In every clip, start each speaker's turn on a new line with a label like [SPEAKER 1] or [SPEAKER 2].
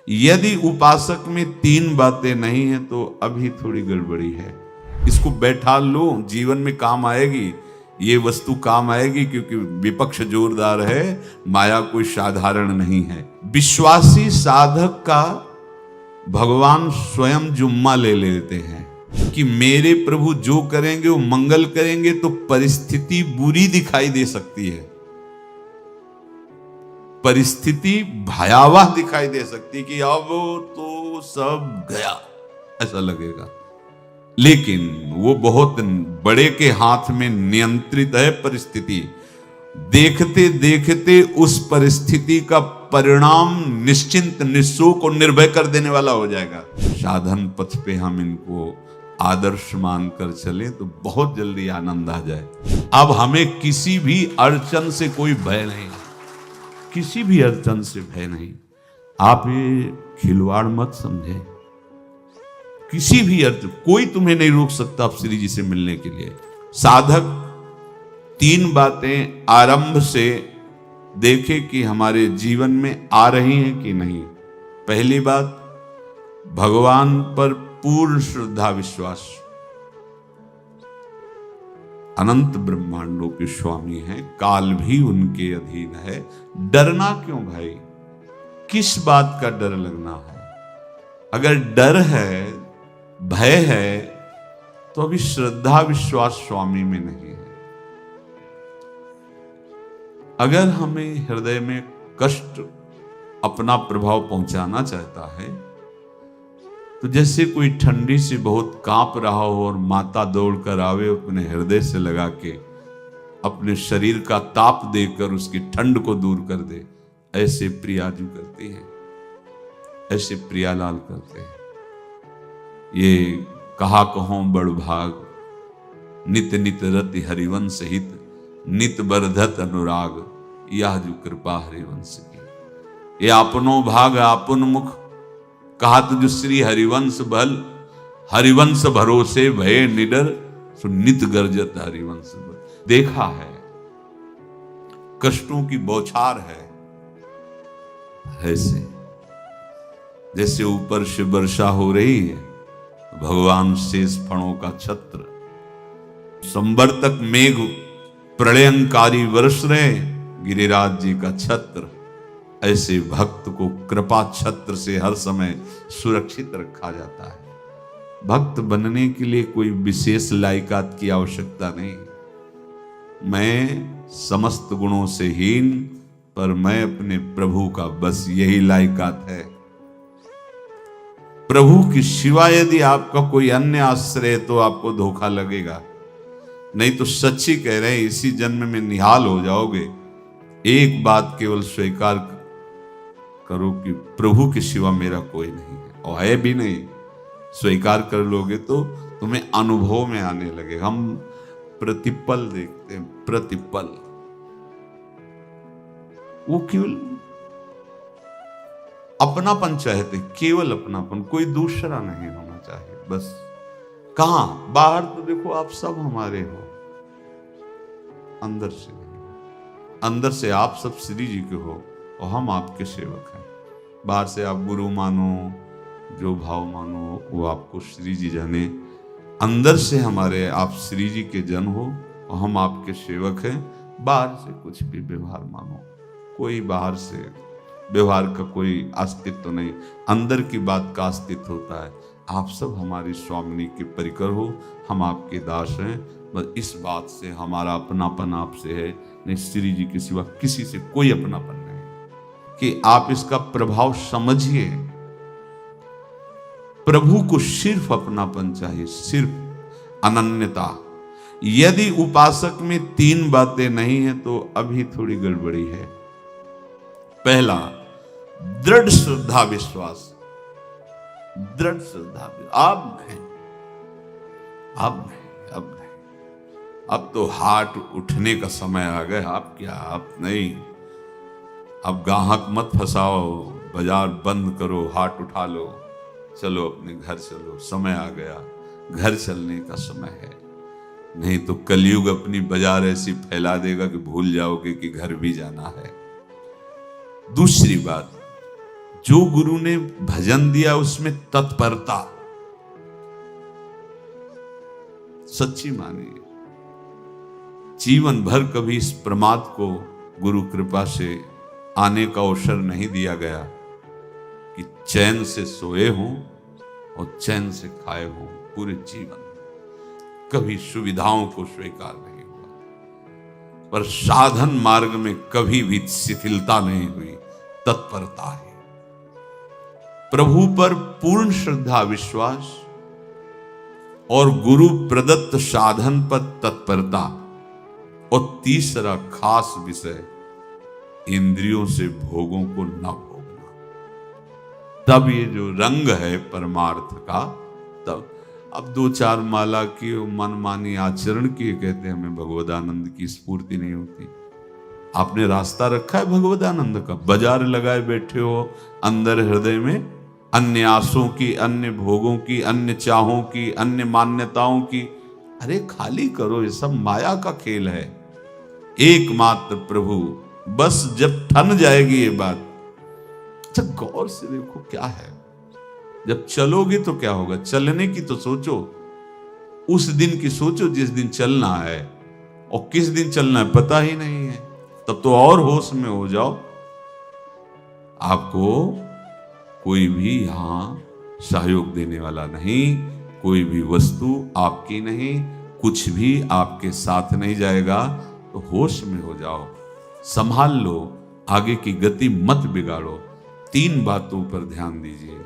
[SPEAKER 1] यदि उपासक में तीन बातें नहीं है तो अभी थोड़ी गड़बड़ी है। इसको बैठा लो, जीवन में काम आएगी, ये वस्तु काम आएगी, क्योंकि विपक्ष जोरदार है, माया कोई साधारण नहीं है। विश्वासी साधक का भगवान स्वयं जुम्मा ले लेते हैं कि मेरे प्रभु जो करेंगे वो मंगल करेंगे। तो परिस्थिति बुरी दिखाई दे सकती है, परिस्थिति भयावह दिखाई दे सकती कि अब तो सब गया ऐसा लगेगा, लेकिन वो बहुत बड़े के हाथ में नियंत्रित है परिस्थिति। देखते देखते उस परिस्थिति का परिणाम निश्चिंत निःशोक और निर्भय कर देने वाला हो जाएगा। साधन पथ पे हम इनको आदर्श मानकर चले तो बहुत जल्दी आनंद आ जाए। अब हमें किसी भी अड़चन से कोई भय नहीं, किसी भी अड़चन से भय नहीं। आप ये खिलवाड़ मत समझे, किसी भी अर्थ कोई तुम्हें नहीं रोक सकता आप श्री जी से मिलने के लिए। साधक तीन बातें आरंभ से देखे कि हमारे जीवन में आ रही हैं कि नहीं। पहली बात, भगवान पर पूर्ण श्रद्धा विश्वास। अनंत ब्रह्मांडों के स्वामी हैं, काल भी उनके अधीन है। डरना क्यों भाई, किस बात का डर लगना है? अगर डर है, भय है, तो अभी श्रद्धा विश्वास स्वामी में नहीं है। अगर हमें हृदय में कष्ट अपना प्रभाव पहुंचाना चाहता है तो जैसे कोई ठंडी से बहुत कांप रहा हो और माता दौड़कर आवे, अपने हृदय से लगा के अपने शरीर का ताप देकर उसकी ठंड को दूर कर दे, ऐसे प्रियाजू करती हैं, ऐसे प्रियालाल करते हैं। ये कहा कहो बड़ भाग, नित नित रति हरिवंश हित, नित बरधत अनुराग, यह जो कृपा हरिवंश की। ये अपनो भाग आपन मुख, कहा तुझ श्री हरिवंश बल, हरिवंश भरोसे भय निडर, सो नित गर्जत हरिवंश बल। देखा है कष्टों की बौछार है, ऐसे जैसे ऊपर से वर्षा हो रही है, भगवान शेष फणों का छत्र, संवर्तक मेघ प्रलयंकारी वर्ष रहे, गिरिराज जी का छत्र। ऐसे भक्त को कृपा छत्र से हर समय सुरक्षित रखा जाता है। भक्त बनने के लिए कोई विशेष लायकात की आवश्यकता नहीं। मैं समस्त गुणों से हीन, पर मैं अपने प्रभु का बस यही लायकात है। प्रभु की सिवा यदि आपका कोई अन्य आश्रय तो आपको धोखा लगेगा, नहीं तो सच्ची कह रहे हैं इसी जन्म में निहाल हो जाओगे। एक बात केवल स्वीकार करो कि प्रभु के सिवा मेरा कोई नहीं है, और है भी नहीं। स्वीकार कर लोगे तो तुम्हें अनुभव में आने लगेगा। हम प्रतिपल देखते हैं, प्रतिपल, वो केवल अपनापन चाहते, केवल अपनापन, कोई दूसरा नहीं होना चाहिए बस। कहां बाहर तो देखो आप सब हमारे हो, अंदर से नहीं। अंदर से आप सब श्री जी के हो और हम आपके सेवक हैं। बाहर से आप गुरु मानो, जो भाव मानो, वो आपको श्री जी जाने। अंदर से हमारे आप श्री जी के जन हो और हम आपके सेवक हैं। बाहर से कुछ भी व्यवहार मानो, कोई बाहर से व्यवहार का कोई अस्तित्व नहीं, अंदर की बात का अस्तित्व होता है। आप सब हमारी स्वामिनी के परिकर हो, हम आपके दास हैं। बस इस बात से हमारा अपनापन आपसे है, नहीं श्री जी के सिवा किसी से कोई अपनापन नहीं। कि आप इसका प्रभाव समझिए। प्रभु को सिर्फ अपनापन चाहिए, सिर्फ अनन्यता। यदि उपासक में तीन बातें नहीं है तो अभी थोड़ी गड़बड़ी है। पहला, दृढ़ श्रद्धा विश्वास। दृढ़ श्रद्धा, अब नहीं, अब नहीं, अब नहीं, अब तो हाथ उठने का समय आ गया। अब क्या, अब नहीं, अब गाहक मत फंसाओ, बाजार बंद करो, हाथ उठा लो, चलो अपने घर चलो, समय आ गया, घर चलने का समय है। नहीं तो कलयुग अपनी बाजार ऐसी फैला देगा कि भूल जाओगे कि घर भी जाना है। दूसरी बात, जो गुरु ने भजन दिया उसमें तत्परता सच्ची मानिए। जीवन भर कभी इस प्रमाद को गुरु कृपा से आने का अवसर नहीं दिया गया कि चैन से सोए हों और चैन से खाए हों। पूरे जीवन कभी सुविधाओं को स्वीकार नहीं हुआ, पर साधन मार्ग में कभी भी शिथिलता नहीं हुई, तत्परता है। प्रभु पर पूर्ण श्रद्धा विश्वास और गुरु प्रदत्त साधन पर तत्परता, और तीसरा खास विषय इंद्रियों से भोगों को न भोगना। तब ये जो रंग है परमार्थ का, तब अब 2-4 माला की मनमानी आचरण की कहते हैं हमें भगवदानंद की स्फूर्ति नहीं होती। आपने रास्ता रखा है भगवदानंद का, बाजार लगाए बैठे हो अंदर हृदय में अन्य आसों की, अन्य भोगों की, अन्य चाहों की, अन्य मान्यताओं की। अरे खाली करो, ये सब माया का खेल है। एकमात्र प्रभु, बस जब ठन जाएगी ये बात। अच्छा गौर से देखो क्या है, जब चलोगे तो क्या होगा, चलने की तो सोचो, उस दिन की सोचो जिस दिन चलना है, और किस दिन चलना है पता ही नहीं है, तब तो और होश में हो जाओ। आपको कोई भी यहां सहयोग देने वाला नहीं, कोई भी वस्तु आपकी नहीं, कुछ भी आपके साथ नहीं जाएगा। तो होश में हो जाओ, संभाल लो, आगे की गति मत बिगाड़ो। 3 बातों पर ध्यान दीजिए।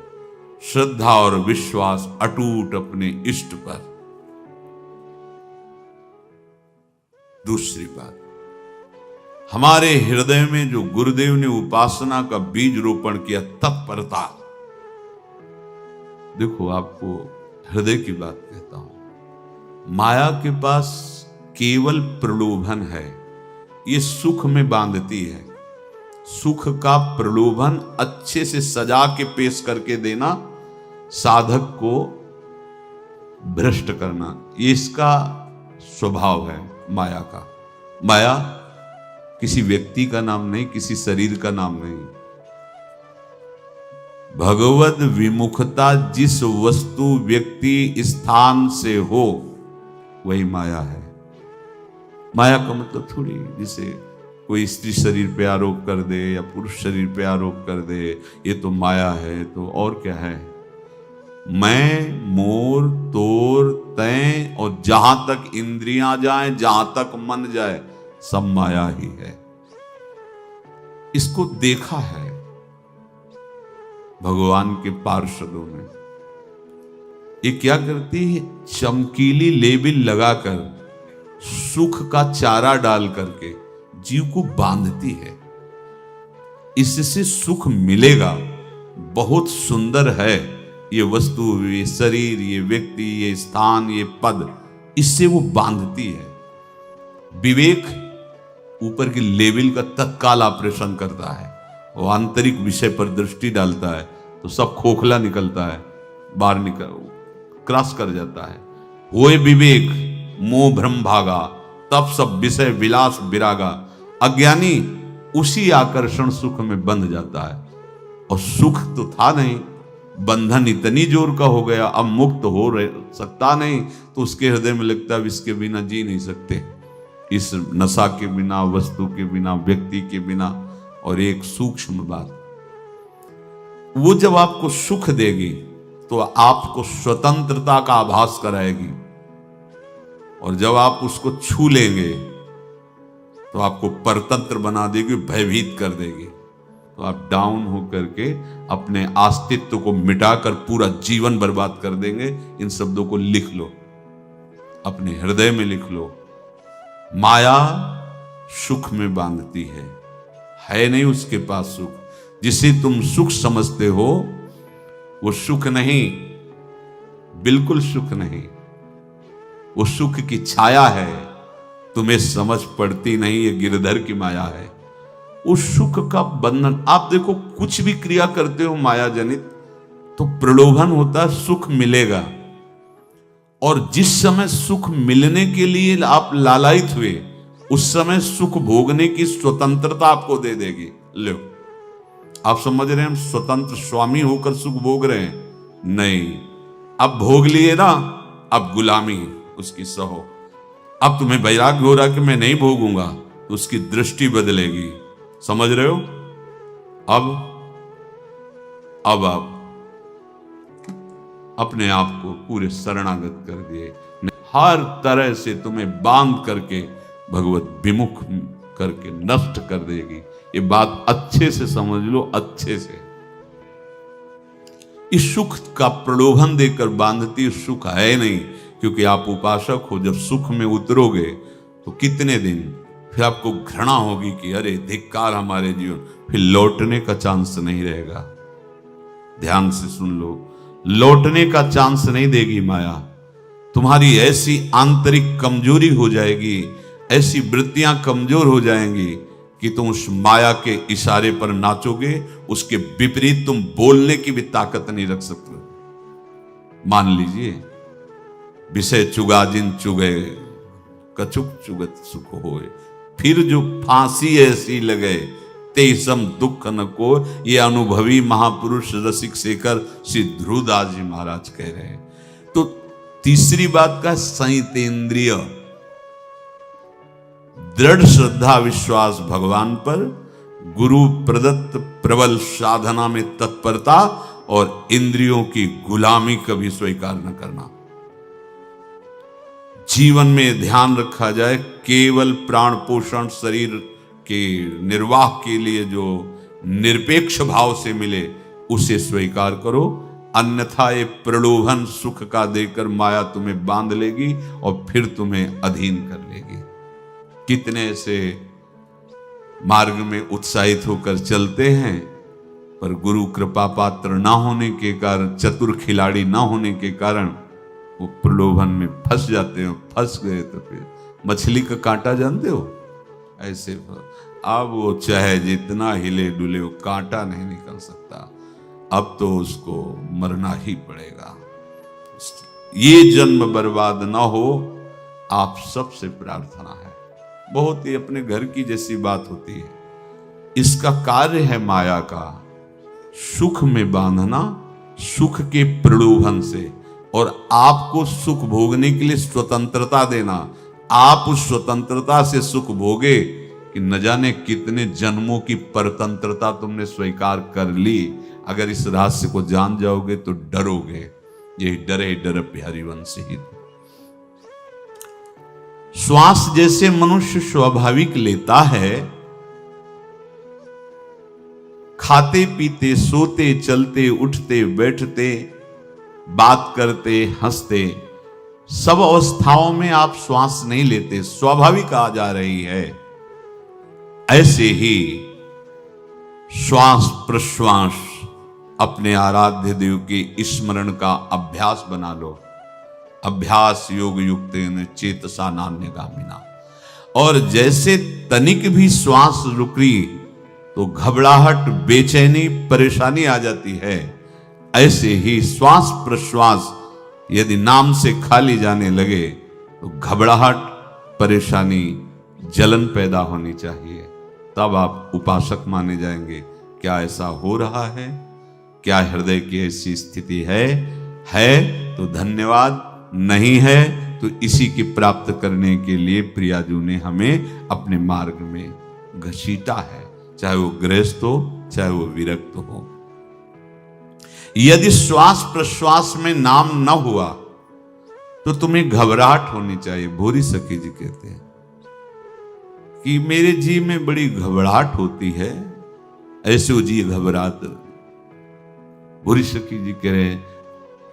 [SPEAKER 1] श्रद्धा और विश्वास अटूट अपने इष्ट पर। दूसरी बात, हमारे हृदय में जो गुरुदेव ने उपासना का बीज रोपण किया, तत्परता। देखो आपको हृदय की बात कहता हूं, माया के पास केवल प्रलोभन है, ये सुख में बांधती है। सुख का प्रलोभन अच्छे से सजा के पेश करके देना, साधक को भ्रष्ट करना, ये इसका स्वभाव है माया का। माया किसी व्यक्ति का नाम नहीं, किसी शरीर का नाम नहीं। भगवद विमुखता जिस वस्तु व्यक्ति स्थान से हो वही माया है। माया का मतलब थोड़ी जिसे कोई स्त्री शरीर पे आरोप कर दे या पुरुष शरीर पे आरोप कर दे ये तो माया है, तो और क्या है। मैं, मोर, तोर, तैं और जहां तक इंद्रियां जाएं, जहां तक मन जाए, सब माया ही है। इसको देखा है भगवान के पार्षदों ने। ये क्या करती है, चमकीली लेबिल लगाकर, सुख का चारा डाल करके जीव को बांधती है। इससे सुख मिलेगा, बहुत सुंदर है ये वस्तु, ये शरीर, ये व्यक्ति, ये स्थान, ये पद, इससे वो बांधती है। विवेक ऊपर की लेवल का तत्काल ऑपरेशन करता है, वो आंतरिक विषय पर दृष्टि डालता है तो सब खोखला निकलता है, बाहर निकल क्रॉस कर जाता है। होए विवेक मोह भ्रम भागा, तब सब विषय विलास विरागा। अज्ञानी उसी आकर्षण सुख में बंध जाता है, और सुख तो था नहीं, बंधन इतनी जोर का हो गया, अब मुक्त हो सकता नहीं, तो उसके हृदय में लगता है इसके बिना जी नहीं सकते, इस नशा के बिना, वस्तु के बिना, व्यक्ति के बिना। और एक सूक्ष्म बात, वो जब आपको सुख देगी तो आपको स्वतंत्रता का आभास कराएगी, और जब आप उसको छू लेंगे तो आपको परतंत्र बना देगी, भयभीत कर देगी। तो आप डाउन होकर के अपने अस्तित्व को मिटाकर पूरा जीवन बर्बाद कर देंगे। इन शब्दों को लिख लो, अपने हृदय में लिख लो। माया सुख में बांधती है नहीं उसके पास सुख। जिसे तुम सुख समझते हो वो सुख नहीं, बिल्कुल सुख नहीं, वो सुख की छाया है, तुम्हें समझ पड़ती नहीं, ये गिरधर की माया है। उस सुख का बंधन, आप देखो कुछ भी क्रिया करते हो माया जनित तो प्रलोभन होता है, सुख मिलेगा, और जिस समय सुख मिलने के लिए आप लालायित हुए उस समय सुख भोगने की स्वतंत्रता आपको दे देगी। लो, आप समझ रहे हैं हम स्वतंत्र स्वामी होकर सुख भोग रहे हैं? नहीं, अब भोग लिए ना, अब गुलामी उसकी सहो। अब तुम्हें वैराग्य हो रहा कि मैं नहीं भोगूंगा, तो उसकी दृष्टि बदलेगी। समझ रहे हो? अब आप अपने आप को पूरे शरणागत कर दिए, हर तरह से तुम्हें बांध करके भगवत विमुख करके नष्ट कर देगी। ये बात अच्छे से समझ लो, अच्छे से। इस सुख का प्रलोभन देकर बांधती सुख है नहीं, क्योंकि आप उपासक हो। जब सुख में उतरोगे तो कितने दिन फिर आपको घृणा होगी कि अरे धिक्कार हमारे जीवन, फिर लौटने का चांस नहीं रहेगा। ध्यान से सुन लो, लौटने का चांस नहीं देगी माया। तुम्हारी ऐसी आंतरिक कमजोरी हो जाएगी, ऐसी वृत्तियां कमजोर हो जाएंगी कि तुम उस माया के इशारे पर नाचोगे, उसके विपरीत तुम बोलने की भी ताकत नहीं रख सकते। मान लीजिए, विषय चुगा जिन चुगे, कछुक चुगत सुख होए, फिर जो फांसी ऐसी लगे, तेसम दुख न को। ये अनुभवी महापुरुष रसिक शेखर श्री ध्रुवदास जी महाराज कह रहे हैं। तो तीसरी बात का संयतेंद्रिय, दृढ़ श्रद्धा विश्वास भगवान पर, गुरु प्रदत्त प्रबल साधना में तत्परता, और इंद्रियों की गुलामी कभी स्वीकार न करना। जीवन में ध्यान रखा जाए, केवल प्राण पोषण शरीर के निर्वाह के लिए जो निरपेक्ष भाव से मिले उसे स्वीकार करो, अन्यथा ये प्रलोभन सुख का देकर माया तुम्हें बांध लेगी और फिर तुम्हें अधीन कर लेगी। कितने से मार्ग में उत्साहित होकर चलते हैं, पर गुरु कृपा पात्र ना होने के कारण, चतुर खिलाड़ी ना होने के कारण वो प्रलोभन में फंस जाते हैं। फंस गए तो फिर मछली का कांटा जानते हो, ऐसे अब वो चाहे जितना हिले डुले, वो कांटा नहीं निकल सकता। अब तो उसको मरना ही पड़ेगा। ये जन्म बर्बाद ना हो, आप सबसे प्रार्थना है। बहुत ही अपने घर की जैसी बात होती है। इसका कार्य है माया का सुख में बांधना, सुख के प्रलोभन से, और आपको सुख भोगने के लिए स्वतंत्रता देना। आप उस स्वतंत्रता से सुख भोगे कि न जाने कितने जन्मों की परतंत्रता तुमने स्वीकार कर ली। अगर इस रहस्य को जान जाओगे तो डरोगे। यही डरे डर हरिवंश ही। श्वास जैसे मनुष्य स्वाभाविक लेता है, खाते पीते सोते चलते उठते बैठते बात करते हंसते, सब अवस्थाओं में आप श्वास नहीं लेते, स्वाभाविक आ जा रही है। ऐसे ही श्वास प्रश्वास अपने आराध्य देव के स्मरण का अभ्यास बना लो। अभ्यास योग युक्तेन चेतसा नान्यगामिना। और जैसे तनिक भी श्वास रुकी तो घबराहट, बेचैनी, परेशानी आ जाती है, ऐसे ही श्वास प्रश्वास यदि नाम से खाली जाने लगे तो घबराहट, परेशानी, जलन पैदा होनी चाहिए। तब आप उपासक माने जाएंगे। क्या ऐसा हो रहा है? क्या हृदय की ऐसी स्थिति है तो धन्यवाद, नहीं है तो इसी की प्राप्त करने के लिए प्रियाजू ने हमें अपने मार्ग में घसीटा है, चाहे वो गृहस्थ हो चाहे वो विरक्त हो। यदि श्वास प्रश्वास में नाम न हुआ तो तुम्हें घबराहट होनी चाहिए। भूरी सखी जी कहते हैं कि मेरे जी में बड़ी घबराहट होती है, ऐसे जी घबरात। भूरी सखी जी कह रहे हैं,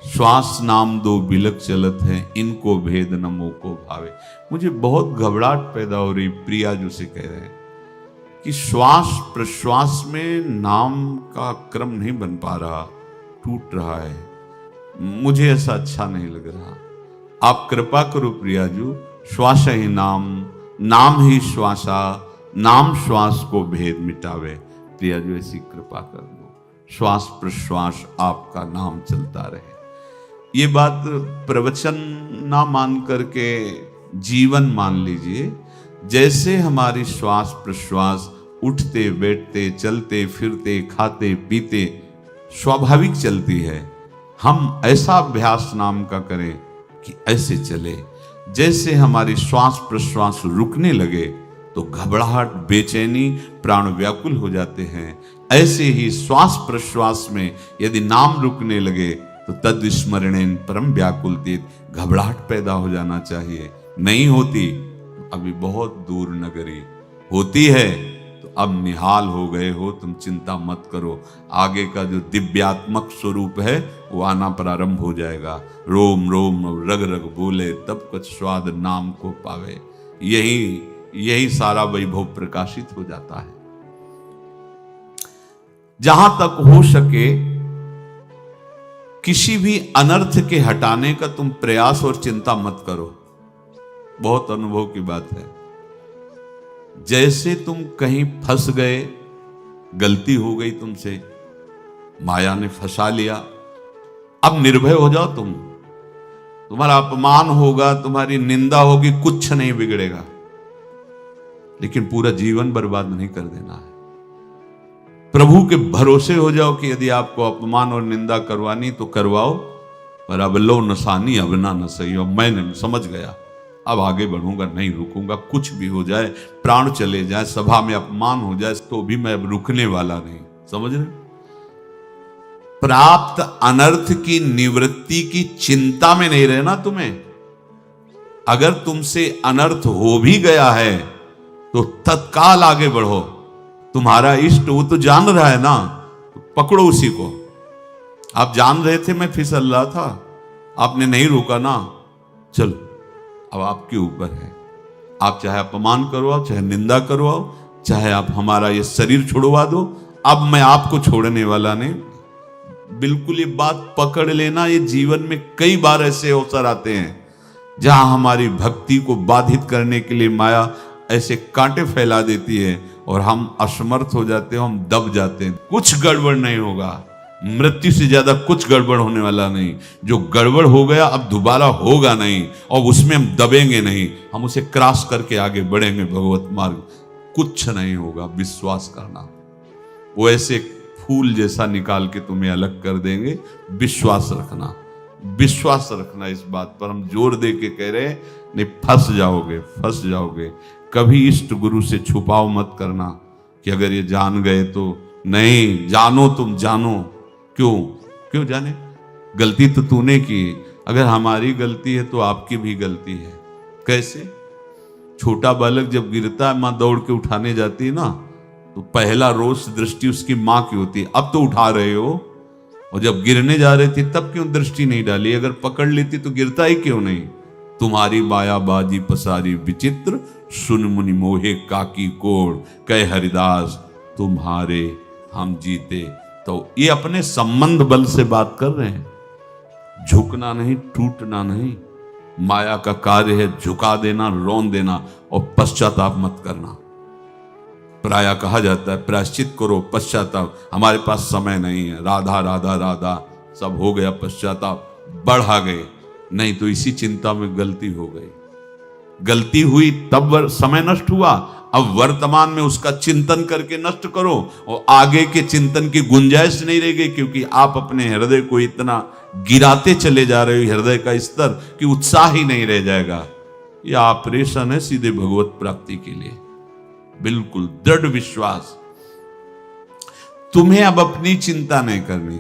[SPEAKER 1] श्वास नाम दो बिलक चलत है, इनको भेद न मोको भावे। मुझे बहुत घबराहट पैदा हो रही। प्रियाजू से कह रहे हैं कि श्वास प्रश्वास में नाम का क्रम नहीं बन पा रहा, टूट रहा है, मुझे ऐसा अच्छा नहीं लग रहा। आप कृपा करो प्रियाजू, श्वास ही नाम, नाम ही श्वासा, नाम श्वास को भेद मिटावे। प्रियाजू ऐसी कृपा कर दो, श्वास प्रश्वास आपका नाम चलता रहे। ये बात प्रवचन ना मान करके जीवन मान लीजिए। जैसे हमारी श्वास प्रश्वास उठते बैठते चलते फिरते खाते पीते स्वाभाविक चलती है। हम ऐसा अभ्यास नाम का करें कि ऐसे चले जैसे हमारी श्वास प्रश्वास रुकने लगे तो घबराहट बेचैनी प्राण व्याकुल हो जाते हैं। ऐसे ही श्वास प्रश्वास में यदि नाम रुकने लगे तो तद स्मरणेन परम व्याकुलतीत, घबराहट पैदा हो जाना चाहिए। नहीं होती अभी बहुत दूर नगरी, होती है तो अब निहाल हो गए हो, तुम चिंता मत करो। आगे का जो दिव्यात्मक स्वरूप है वो आना प्रारंभ हो जाएगा। रोम रोम रग रग बोले तब कुछ स्वाद नाम को पावे। यही सारा वैभव प्रकाशित हो जाता है। जहां तक हो सके किसी भी अनर्थ के हटाने का तुम प्रयास और चिंता मत करो। बहुत अनुभव की बात है। जैसे तुम कहीं फंस गए, गलती हो गई तुमसे, माया ने फंसा लिया, अब निर्भय हो जाओ। तुम्हारा अपमान होगा, तुम्हारी निंदा होगी, कुछ नहीं बिगड़ेगा, लेकिन पूरा जीवन बर्बाद नहीं कर देना है। प्रभु के भरोसे हो जाओ कि यदि आपको अपमान और निंदा करवानी तो करवाओ, पर अब लो नसानी अब ना न सही हो। मैं समझ गया, अब आगे बढ़ूंगा, नहीं रुकूंगा। कुछ भी हो जाए, प्राण चले जाए, सभा में अपमान हो जाए, तो भी मैं अब रुकने वाला नहीं। समझ रहे? प्राप्त अनर्थ की निवृत्ति की चिंता में नहीं रहना तुम्हें। अगर तुमसे अनर्थ हो भी गया है तो तत्काल आगे बढ़ो। तुम्हारा इष्ट वो तो जान रहा है ना, पकड़ो उसी को। आप जान रहे थे मैं फिसल रहा था, आपने नहीं रोका ना, चलो अब आपके ऊपर है। आप चाहे अपमान करवाओ, चाहे निंदा करवाओ, चाहे आप हमारा ये शरीर छुड़वा दो, अब मैं आपको छोड़ने वाला नहीं। बिल्कुल ये बात पकड़ लेना। ये जीवन में कई बार ऐसे अवसर आते हैं जहां हमारी भक्ति को बाधित करने के लिए माया ऐसे कांटे फैला देती है और हम असमर्थ हो जाते हैं, हम दब जाते हैं। कुछ गड़बड़ नहीं होगा, मृत्यु से ज्यादा कुछ गड़बड़ होने वाला नहीं। जो गड़बड़ हो गया अब दोबारा होगा नहीं, और उसमें हम दबेंगे नहीं, हम उसे क्रॉस करके आगे बढ़ेंगे भगवत मार्ग। कुछ नहीं होगा, विश्वास करना। वो ऐसे फूल जैसा निकाल के तुम्हें अलग कर देंगे। विश्वास रखना, विश्वास रखना। इस बात पर हम जोर दे के कह रहे हैं, नहीं फंस जाओगे, फंस जाओगे। कभी इष्ट गुरु से छुपाव मत करना कि अगर ये जान गए तो। नहीं, जानो, तुम जानो। क्यों जाने? गलती तो तूने की। अगर हमारी गलती है तो आपकी भी गलती है। कैसे? छोटा बालक जब गिरता है, मां दौड़ के उठाने जाती है ना, तो पहला रोष दृष्टि उसकी मां की होती है। अब तो उठा रहे हो, और जब गिरने जा रहे थे तब क्यों दृष्टि नहीं डाली? अगर पकड़ लेती तो गिरता ही क्यों नहीं? तुम्हारी माया बाजी पसारी विचित्र, सुन मुनि मोहे काकी कोड़, कह हरिदास तुम्हारे हम जीते। तो ये अपने संबंध बल से बात कर रहे हैं। झुकना नहीं, टूटना नहीं। माया का कार्य है झुका देना, रौन देना, और पश्चाताप मत करना। प्रायः कहा जाता है प्रायश्चित करो, पश्चाताप। हमारे पास समय नहीं है। राधा राधा राधा सब हो गया, पश्चाताप बढ़ा गए। नहीं तो इसी चिंता में गलती हो गई, गलती हुई तब समय नष्ट हुआ। अब वर्तमान में उसका चिंतन करके नष्ट करो, और आगे के चिंतन की गुंजाइश नहीं रह गई, क्योंकि आप अपने हृदय को इतना गिराते चले जा रहे हो, हृदय का स्तर, कि उत्साह ही नहीं रह जाएगा। यह ऑपरेशन है सीधे भगवत प्राप्ति के लिए। बिल्कुल दृढ़ विश्वास। तुम्हें अब अपनी चिंता नहीं करनी।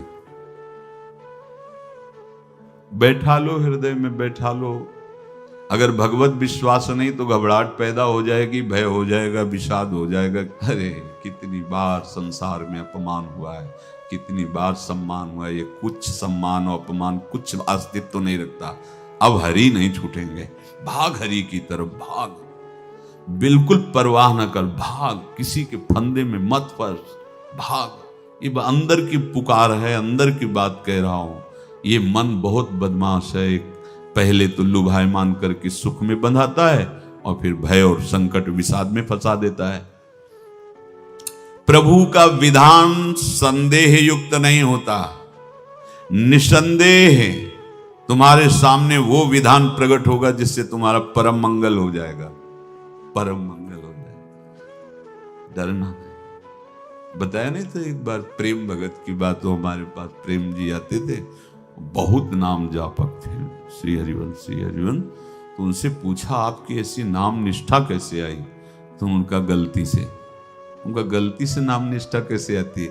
[SPEAKER 1] बैठा लो, हृदय में बैठा लो। अगर भगवत विश्वास नहीं तो घबराहट पैदा हो जाएगी, भय हो जाएगा, विषाद हो जाएगा। अरे कितनी बार संसार में अपमान हुआ है, कितनी बार सम्मान हुआ है। ये कुछ सम्मान और अपमान कुछ अस्तित्व तो नहीं रखता। अब हरि नहीं छूटेंगे। भाग हरि की तरफ, भाग। बिल्कुल परवाह न कर, भाग। किसी के फंदे में मत फंस, भाग। ये अंदर की पुकार है, अंदर की बात कह रहा हूं। ये मन बहुत बदमाश है। पहले तो लुभायमान करके सुख में बंधाता है, और फिर भय और संकट विषाद में फंसा देता है। प्रभु का विधान संदेह युक्त नहीं होता। निसंदेह तुम्हारे सामने वो विधान प्रकट होगा जिससे तुम्हारा परम मंगल हो जाएगा, परम मंगल हो जाएगा। डरना नहीं। बताया नहीं था एक बार प्रेम भगत की बात, तो हमारे पास प्रेम जी आते थे, बहुत नाम जापक थे, श्री हरिवंश श्री हरिवंश। तो उनसे पूछा आपकी ऐसी नाम निष्ठा कैसे आई? तो उनका गलती से नाम निष्ठा कैसे आती है?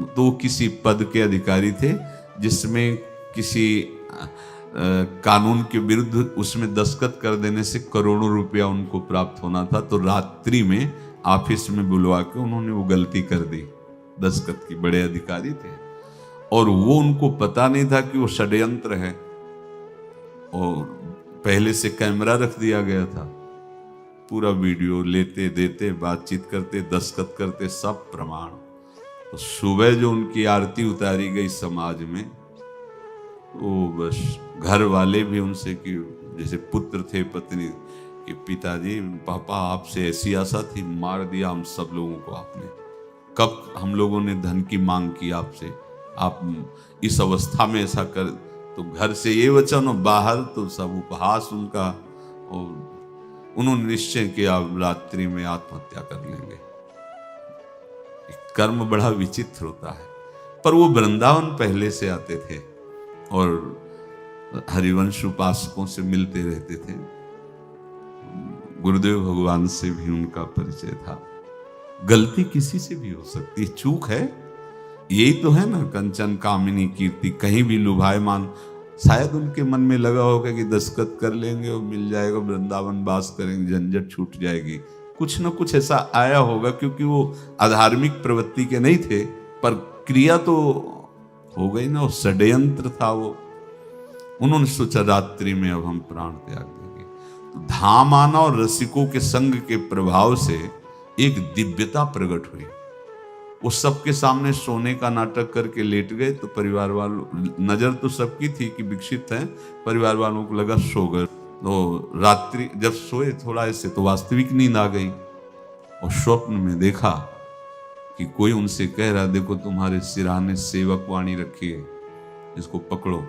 [SPEAKER 1] तो किसी पद के अधिकारी थे जिसमें किसी कानून के विरुद्ध उसमें दस्तखत कर देने से करोड़ों रुपया उनको प्राप्त होना था। तो रात्रि में ऑफिस में बुलवा के उन्होंने वो गलती कर दी, दस्तखत की। बड़े अधिकारी थे और वो उनको पता नहीं था कि वो षड्यंत्र है, और पहले से कैमरा रख दिया गया था। पूरा वीडियो लेते देते, बातचीत करते, दस्तखत करते, सब प्रमाण। तो सुबह जो उनकी आरती उतारी गई समाज में, वो बस घर वाले भी उनसे कि जैसे पुत्र थे पत्नी कि पिताजी पापा आपसे ऐसी आशा थी, मार दिया हम सब लोगों को आपने। कब हम लोगों ने धन की मांग की आपसे, आप इस अवस्था में ऐसा कर। तो घर से ये वचन और बाहर तो सब उपहास उनका, और उन्होंने निश्चय किया रात्रि में आत्महत्या कर लेंगे। कर्म बड़ा विचित्र होता है। पर वो वृंदावन पहले से आते थे और हरिवंश उपासकों से मिलते रहते थे। गुरुदेव भगवान से भी उनका परिचय था। गलती किसी से भी हो सकती है, चूक है, यही तो है ना। कंचन कामिनी कीर्ति, कहीं भी लुभायमान। शायद उनके मन में लगा होगा कि दस्तखत कर लेंगे और मिल जाएगा, वृंदावन वास करेंगे, झंझट छूट जाएगी। कुछ ना कुछ ऐसा आया होगा, क्योंकि वो अधार्मिक प्रवृत्ति के नहीं थे, पर क्रिया तो हो गई ना, वो षड्यंत्र था वो। उन्होंने सोचा रात्रि में अब हम प्राण त्याग देंगे। तो धाम आना और रसिकों के संग के प्रभाव से एक दिव्यता प्रकट हुई। वो सबके सामने सोने का नाटक करके लेट गए। तो परिवार वालों, नजर तो सबकी थी कि विकसित है, परिवार वालों को लगा सो गए। तो रात्रि जब सोए थोड़ा ऐसे, तो वास्तविक नींद आ गई और स्वप्न में देखा कि कोई उनसे कह रहा, देखो तुम्हारे सिरहाने सेवक वाणी रखी है, इसको पकड़ो,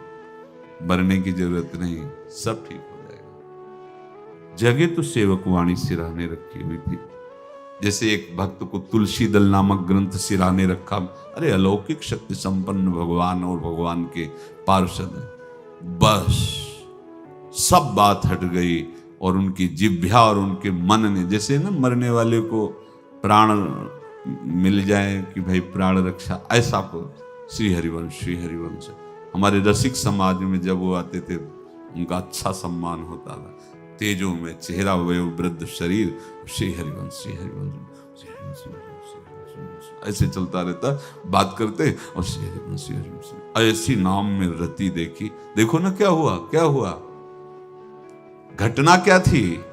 [SPEAKER 1] मरने की जरूरत नहीं, सब ठीक हो जाएगा। जगह तो सेवक वाणी सिरहाने रखी हुई थी। जैसे एक भक्त को तुलसी दल नामक ग्रंथ सिरहाने रखा। अरे अलौकिक शक्ति संपन्न भगवान और भगवान के पार्षद, बस सब बात हट गई। और उनकी जिह्वा और उनके मन ने, जैसे ना मरने वाले को प्राण मिल जाए कि भाई प्राण रक्षा, ऐसा को श्री हरिवंश हमारे रसिक समाज में जब वो आते थे उनका अच्छा सम्मान होता था। तेजो में चेहरा, वयो वृद्ध शरीर, श्री हरिवंश ऐसे चलता रहता, बात करते और श्री हरिवंश ऐसी नाम में रति देखी। देखो ना क्या हुआ, घटना क्या थी,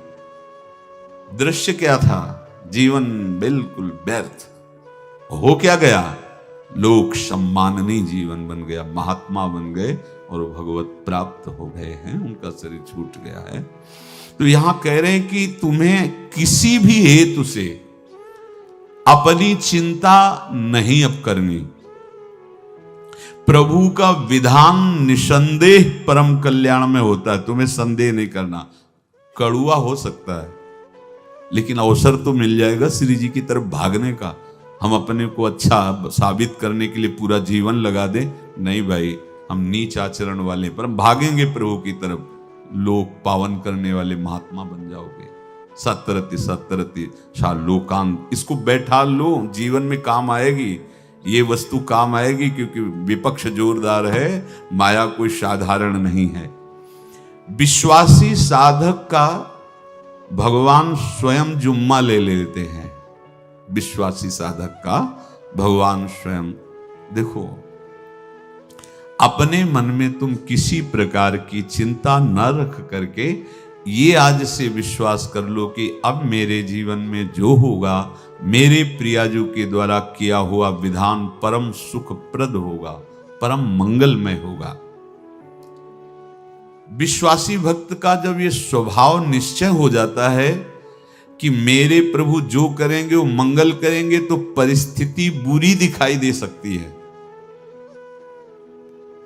[SPEAKER 1] दृश्य क्या था, जीवन बिल्कुल व्यर्थ हो क्या गया, लोक सम्माननीय जीवन बन गया, महात्मा बन गए और भगवत प्राप्त हो गए हैं, उनका शरीर छूट गया है। तो यहां कह रहे हैं कि तुम्हें किसी भी हेतु से अपनी चिंता नहीं अब करनी। प्रभु का विधान निसंदेह परम कल्याण में होता है, तुम्हें संदेह नहीं करना। कड़ुआ हो सकता है, लेकिन अवसर तो मिल जाएगा श्री जी की तरफ भागने का। हम अपने को अच्छा साबित करने के लिए पूरा जीवन लगा दें, नहीं भाई, हम नीच आचरण वाले पर हम भागेंगे प्रभु की तरफ, लोक पावन करने वाले महात्मा बन जाओगे। सतरति शा लोकांत, इसको बैठा लो, जीवन में काम आएगी, ये वस्तु काम आएगी, क्योंकि विपक्ष जोरदार है, माया कोई साधारण नहीं है। विश्वासी साधक का भगवान स्वयं जुम्मा ले लेते हैं। विश्वासी साधक का भगवान स्वयं, देखो अपने मन में तुम किसी प्रकार की चिंता न रख करके ये आज से विश्वास कर लो कि अब मेरे जीवन में जो होगा, मेरे प्रियाजू के द्वारा किया हुआ विधान परम सुखप्रद होगा, परम मंगलमय होगा। विश्वासी भक्त का जब ये स्वभाव निश्चय हो जाता है कि मेरे प्रभु जो करेंगे वो मंगल करेंगे, तो परिस्थिति बुरी दिखाई दे सकती है,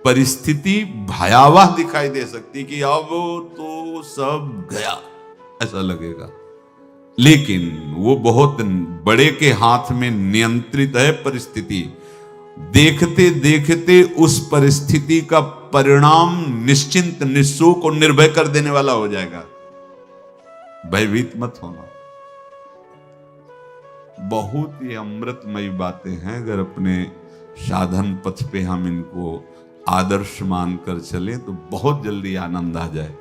[SPEAKER 1] परिस्थिति भयावह दिखाई दे सकती कि अब तो सब गया, ऐसा लगेगा। लेकिन वो बहुत बड़े के हाथ में नियंत्रित है परिस्थिति। देखते देखते उस परिस्थिति का परिणाम निश्चिंत, निःशोक और निर्भय कर देने वाला हो जाएगा। भयभीत मत होना। बहुत ही अमृतमयी बातें हैं। अगर अपने साधन पथ पे हम इनको आदर्श मानकर चले तो बहुत जल्दी आनंद आ जाए।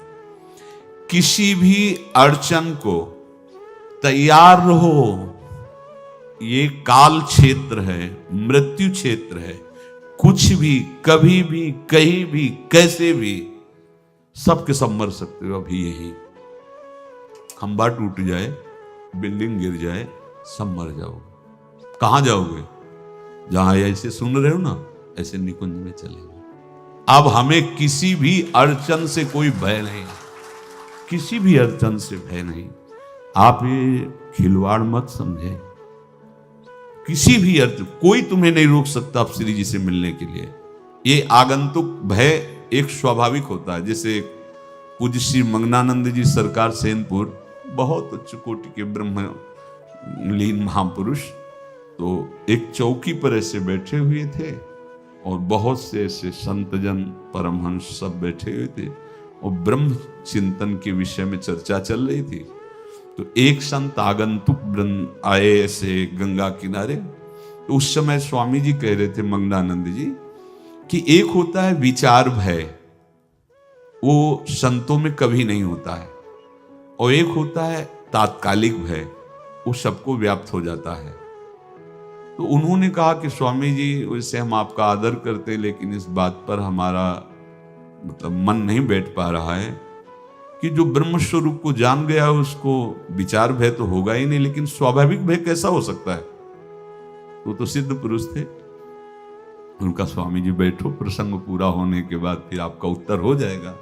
[SPEAKER 1] किसी भी अड़चन को तैयार रहो। ये काल क्षेत्र है, मृत्यु क्षेत्र है। कुछ भी, कभी भी, कहीं भी, कैसे भी, सबके सब मर सकते हो। अभी यही खंबा टूट जाए, बिल्डिंग गिर जाए, सब मर जाओगे। कहां जाओगे? जहां ऐसे सुन रहे हो ना, ऐसे निकुंज में चलेंगे। अब हमें किसी भी अड़चन से कोई भय नहीं, किसी भी अड़चन से भय नहीं। आप ये खिलवाड़ मत समझे। किसी भी अर्थ, कोई तुम्हें नहीं रोक सकता आप श्री जी से मिलने के लिए। ये आगंतुक भय एक स्वाभाविक होता है। जैसे पूज्य श्री मंगनानंद जी सरकार सेनपुर, बहुत उच्च कोटि के ब्रह्मलीन महापुरुष, तो एक चौकी पर ऐसे बैठे हुए थे और बहुत से ऐसे संतजन, परमहंस सब बैठे हुए थे और ब्रह्म चिंतन के विषय में चर्चा चल रही थी। तो एक संत आगंतुक वृंद आए ऐसे गंगा किनारे। तो उस समय स्वामी जी कह रहे थे मंगनानंद जी कि एक होता है विचार भय, वो संतों में कभी नहीं होता है, और एक होता है तात्कालिक भय, वो सबको व्याप्त हो जाता है। तो उन्होंने कहा कि स्वामी जी, वैसे हम आपका आदर करते हैं, लेकिन इस बात पर हमारा मतलब मन नहीं बैठ पा रहा है कि जो ब्रह्म स्वरूप को जान गया उसको विचार भय तो होगा ही नहीं, लेकिन स्वाभाविक भय कैसा हो सकता है? तो सिद्ध पुरुष थे। उनका स्वामी जी बैठो, प्रसंग पूरा होने के बाद फिर आपका उत्तर हो जाएगा।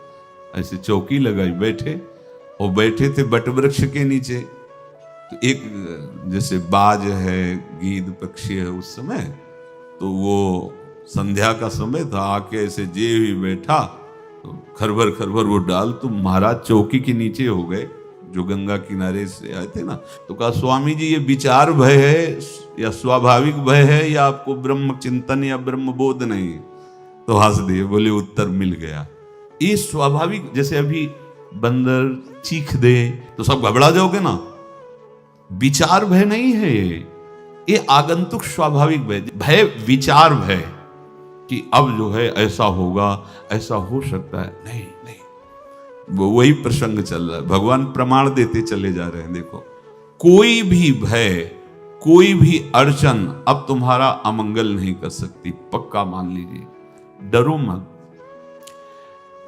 [SPEAKER 1] ऐसे चौकी लगाई, बैठे और बैठे थे बटवृक्ष के नीचे। तो एक जैसे बाज है, गीद पक्षी है, उस समय तो वो संध्या का समय था, आके ऐसे जे ही बैठा तो खरबर खरबर वो डाल, तो महाराज चौकी के नीचे हो गए जो गंगा किनारे से आए थे ना। तो कहा स्वामी जी, ये विचार भय है या स्वाभाविक भय है या आपको ब्रह्म चिंतन या ब्रह्म बोध नहीं? तो हंस दिए, बोले उत्तर मिल गया। ये स्वाभाविक, जैसे अभी बंदर चीख दे तो सब घबरा जाओगे ना, विचार भय नहीं है ये आगंतुक स्वाभाविक भय। भय विचार भय कि अब जो है ऐसा होगा, ऐसा हो सकता है, नहीं नहीं, वो वही प्रसंग चल रहा है। भगवान प्रमाण देते चले जा रहे हैं। देखो, कोई भी भय, कोई भी अड़चन अब तुम्हारा अमंगल नहीं कर सकती, पक्का मान लीजिए। डरो मत।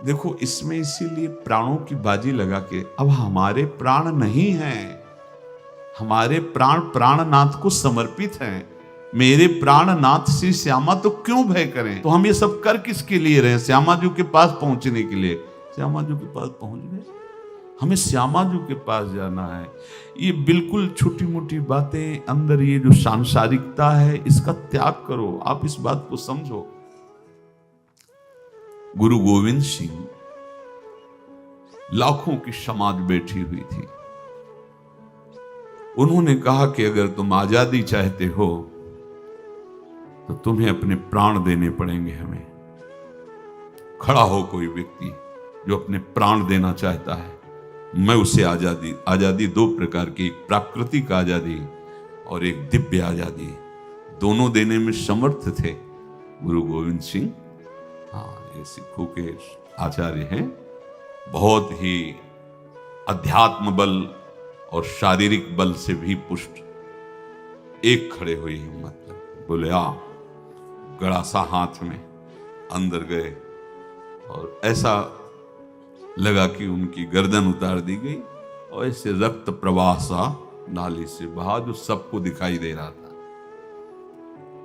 [SPEAKER 1] देखो, इसमें इसीलिए प्राणों की बाजी लगा के, अब हमारे प्राण नहीं हैं, हमारे प्राण प्राणनाथ को समर्पित हैं। मेरे प्राणनाथ श्री श्यामा, तो क्यों भय करें? तो हम ये सब कर किसके लिए रहे? श्यामा जी के पास पहुंचने के लिए। श्यामा जी के पास पहुंच गए, हमें श्यामा जी के पास जाना है। ये बिल्कुल छोटी मोटी बातें, अंदर ये जो सांसारिकता है, इसका त्याग करो। आप इस बात को समझो। गुरु गोविंद सिंह, लाखों की समाज बैठी हुई थी। उन्होंने कहा कि अगर तुम आजादी चाहते हो तो तुम्हें अपने प्राण देने पड़ेंगे हमें। खड़ा हो कोई व्यक्ति जो अपने प्राण देना चाहता है, मैं उसे आजादी, आजादी दो प्रकार की, एक प्राकृतिक आजादी और एक दिव्य आजादी, दोनों देने में समर्थ थे गुरु गोविंद सिंह। हाँ, ये सिखों के आचार्य हैं। बहुत ही अध्यात्म बल और शारीरिक बल से भी पुष्ट, एक खड़े हुई हिम्मत, बोले आ, गड़ासा हाथ में, अंदर गए और ऐसा लगा कि उनकी गर्दन उतार दी गई और ऐसे रक्त प्रवाह सा नाली से बहा, जो सबको दिखाई दे रहा था।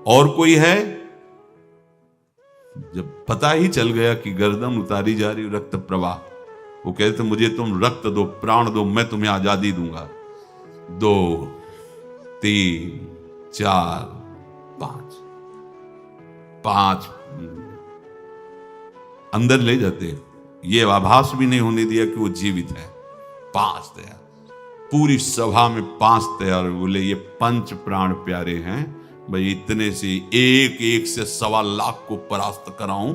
[SPEAKER 1] और कोई है? जब पता ही चल गया कि गर्दन उतारी जा रही, रक्त प्रवाह, वो कहते मुझे तुम रक्त दो, प्राण दो, मैं तुम्हें आजादी दूंगा। 2 3 4 5 अंदर ले जाते, ये आभास भी नहीं होने दिया कि वो जीवित है। 5 दिया, पूरी सभा में 5 तैयार, बोले ये 5 प्राण प्यारे हैं भाई, इतने से एक एक से 1.25 लाख को परास्त कराऊं,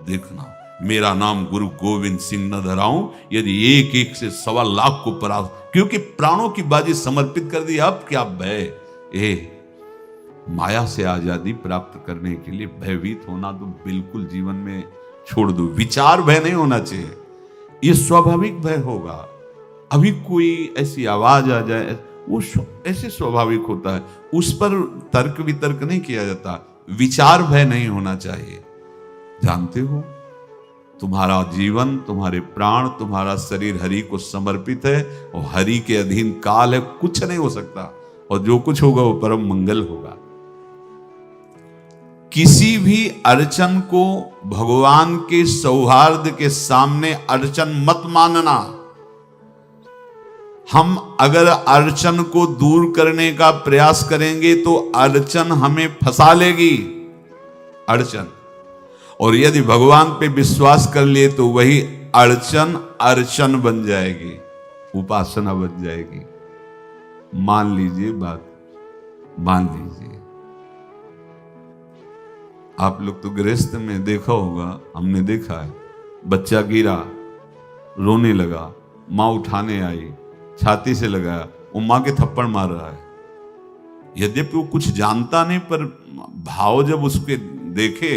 [SPEAKER 1] देखना मेरा नाम गुरु गोविंद सिंह न धराऊं, यदि एक एक से 1.25 लाख को परास्त, क्योंकि प्राणों की बाजी समर्पित कर दी। अब क्या भय, माया से आजादी प्राप्त करने के लिए भयभीत होना तो बिल्कुल जीवन में छोड़ दो। विचार भय नहीं होना चाहिए, ये स्वाभाविक भय होगा। अभी कोई ऐसी आवाज आ जाए, वो ऐसे स्वाभाविक होता है, उस पर तर्क वितर्क नहीं किया जाता। विचार भय नहीं होना चाहिए। जानते हो, तुम्हारा जीवन, तुम्हारे प्राण, तुम्हारा शरीर हरि को समर्पित है और हरि के अधीन काल है, कुछ नहीं हो सकता, और जो कुछ होगा वो परम मंगल होगा। किसी भी अड़चन को भगवान के सौहार्द के सामने अड़चन मत मानना। हम अगर अड़चन को दूर करने का प्रयास करेंगे तो अड़चन हमें फंसा लेगी, अड़चन। और यदि भगवान पे विश्वास कर लिए तो वही अड़चन अर्चन बन जाएगी, उपासना बन जाएगी। मान लीजिए बात, मान लीजिए आप लोग तो गृहस्थ में देखा होगा, हमने देखा है, बच्चा गिरा, रोने लगा, माँ उठाने आई, छाती से लगाया, वो माँ के थप्पड़ मार रहा है। यद्यपि वो कुछ जानता नहीं, पर भाव जब उसके देखे,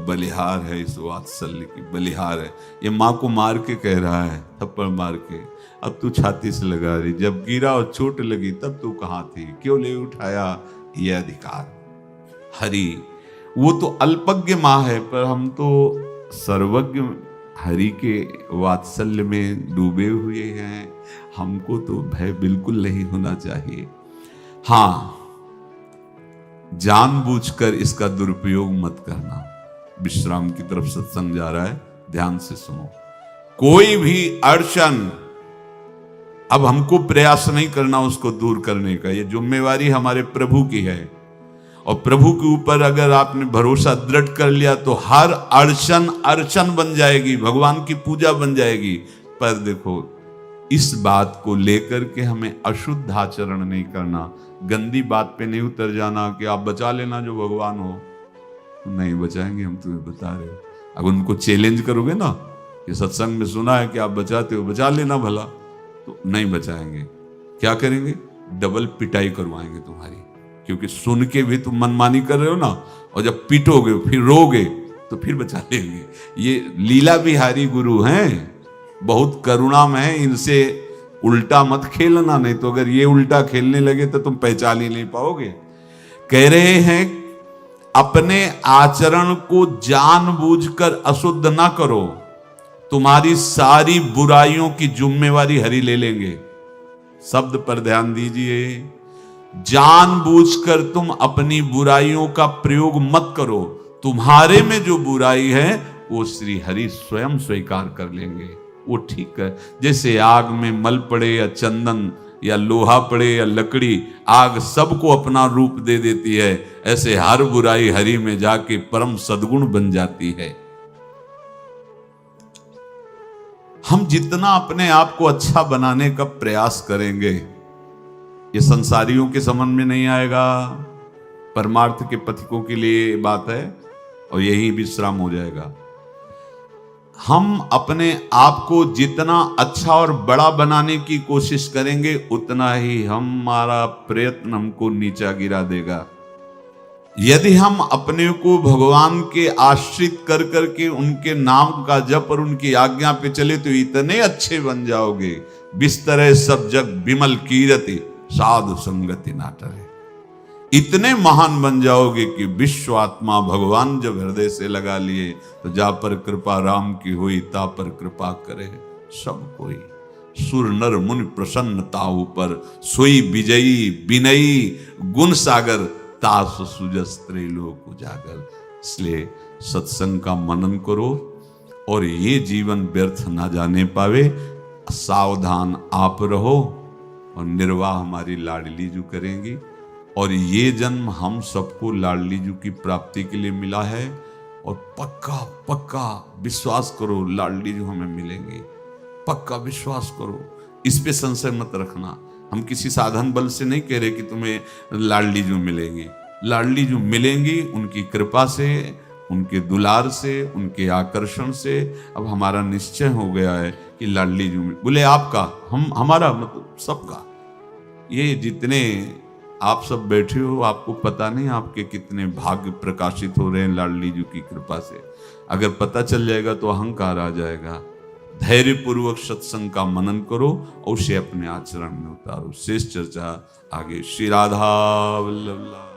[SPEAKER 1] बलिहार है, इस वात्सल्य की बलिहार है, ये माँ को मार के कह रहा है, थप्पड़ मार के, अब तू छाती से लगा रही, जब गिरा और चोट लगी तब तू कहाँ थी, क्यों ले उठाया, ये अधिकार। हरि वो तो अल्पज्ञ माँ है, पर हम तो सर्वज्ञ हरि के वात्सल्य में डूबे हुए हैं। हमको तो भय बिल्कुल नहीं होना चाहिए। हां, जानबूझकर इसका दुरुपयोग मत करना। विश्राम की तरफ सत्संग जा रहा है, ध्यान से सुनो। कोई भी अड़चन, अब हमको प्रयास नहीं करना उसको दूर करने का, ये जिम्मेवारी हमारे प्रभु की है। और प्रभु के ऊपर अगर आपने भरोसा दृढ़ कर लिया तो हर अड़चन अर्चन बन जाएगी, भगवान की पूजा बन जाएगी। पर देखो, इस बात को लेकर के हमें अशुद्ध आचरण नहीं करना, गंदी बात पे नहीं उतर जाना कि आप बचा लेना जो भगवान हो। नहीं बचाएंगे, हम तुम्हें बता रहे हो। अगर उनको चैलेंज करोगे ना, ये सत्संग में सुना है कि आप बचाते हो, बचा लेना भला, तो नहीं बचाएंगे। क्या करेंगे? डबल पिटाई करवाएंगे तुम्हारी, क्योंकि सुन के भी तुम मनमानी कर रहे हो ना, और जब पीटोगे फिर रोगे तो फिर बचा लेंगे। ये लीला बिहारी गुरु हैं, बहुत करुणामय है, इनसे उल्टा मत खेलना, नहीं तो अगर ये उल्टा खेलने लगे तो तुम पहचान ही नहीं पाओगे। कह रहे हैं अपने आचरण को जानबूझकर अशुद्ध ना करो, तुम्हारी सारी बुराइयों की जिम्मेवारी हरि ले लेंगे। शब्द पर ध्यान दीजिए, जानबूझकर तुम अपनी बुराइयों का प्रयोग मत करो, तुम्हारे में जो बुराई है वो श्री हरि स्वयं स्वीकार कर लेंगे, वो ठीक है। जैसे आग में मल पड़े या चंदन या लोहा पड़े या लकड़ी, आग सबको अपना रूप दे देती है, ऐसे हर बुराई हरि में जाके परम सद्गुण बन जाती है। हम जितना अपने आप को अच्छा बनाने का प्रयास करेंगे, ये संसारियों के समझ में नहीं आएगा, परमार्थ के पथिकों के लिए बात है, और यही विश्राम हो जाएगा। हम अपने आप को जितना अच्छा और बड़ा बनाने की कोशिश करेंगे, उतना ही हमारा प्रयत्न हमको नीचा गिरा देगा। यदि हम अपने को भगवान के आश्रित कर करके उनके नाम का जप और उनकी आज्ञा पे चले तो इतने अच्छे बन जाओगे, बिस्तरे सब जग बिमल कीरति साधु संगति ना टरे। इतने महान बन जाओगे कि विश्व आत्मा भगवान जब हृदय से लगा लिए तो जा पर कृपा राम की हुई, ता पर कृपा करे सब कोई। सुर नर मुनि प्रसन्नता ऊपर, सोई विजयी विनयी गुण सागर, तास सुजस त्रैलोक उजागर। इसलिए सत्संग का मनन करो और ये जीवन व्यर्थ ना जाने पावे, सावधान आप रहो, और निर्वाह हमारी लाडली जू करेंगी। और ये जन्म हम सबको लाडली जू की प्राप्ति के लिए मिला है, और पक्का पक्का विश्वास करो लाडली जू हमें मिलेंगे, पक्का विश्वास करो। इस पे संशय मत रखना। हम किसी साधन बल से नहीं कह रहे कि तुम्हें लाडली जो मिलेंगी। लाडली जो मिलेंगी उनकी कृपा से, उनके दुलार से, उनके आकर्षण से। अब हमारा निश्चय हो गया है कि लाडली जो बोले आपका, हम हमारा मतलब सबका। ये जितने आप सब बैठे हो, आपको पता नहीं आपके कितने भाग्य प्रकाशित हो रहे हैं लाडली जी की कृपा से। अगर पता चल जाएगा तो अहंकार आ जाएगा। धैर्य पूर्वक सत्संग का मनन करो और उसे अपने आचरण में उतारो। शेष चर्चा आगे। श्री राधा वल्लभ।